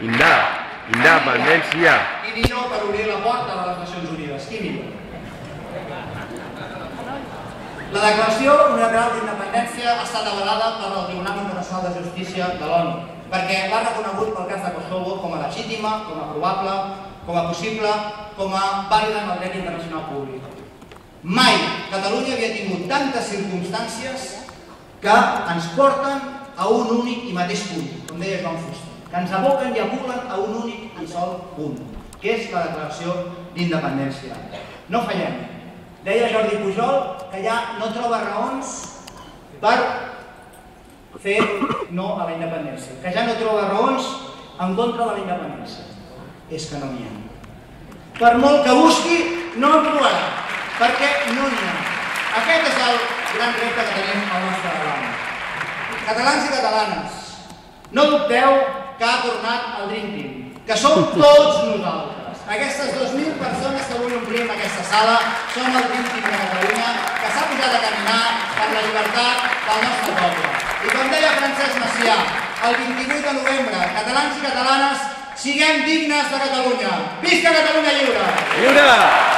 Independència. I millor per obrir la porta de les Nacions Unides. Qui millor? La Declaració Unilateral d'Independència ha estat avalada per el Tribunal Internacional de Justícia de l'ONU, perquè l'ha reconegut pel cas de Kosovo com a legítima, com a probable, com a possible, com a vàlida en el dret internacional públic. Mai Catalunya havia tingut tantes circumstàncies que ens porten a un únic i mateix punt, com deia Joan Fuster, que ens aboquen i apulen a un únic i sol punt, que és la Declaració d'Independència. No fallem. Deia Jordi Pujol que ja no troba raons per fer no a la independència, que ja no troba raons en contra de la independència. És que no n'hi ha. Per molt que busqui, no en trobarà, perquè no n'hi ha. Aquest és el gran repte que tenim al nostre davant. Catalans i catalanes, no dubteu que ha tornat el Dream Team, que som tots nosaltres. Aquestes 2.000 persones que avui omplim aquesta sala són el Dream Team de Catalunya, que s'ha posat a caminar per la llibertat del nostre poble. I com deia Francesc Macià, el 28 de novembre, catalans i catalanes, siguem dignes de Catalunya. Visca Catalunya lliure! Lliure!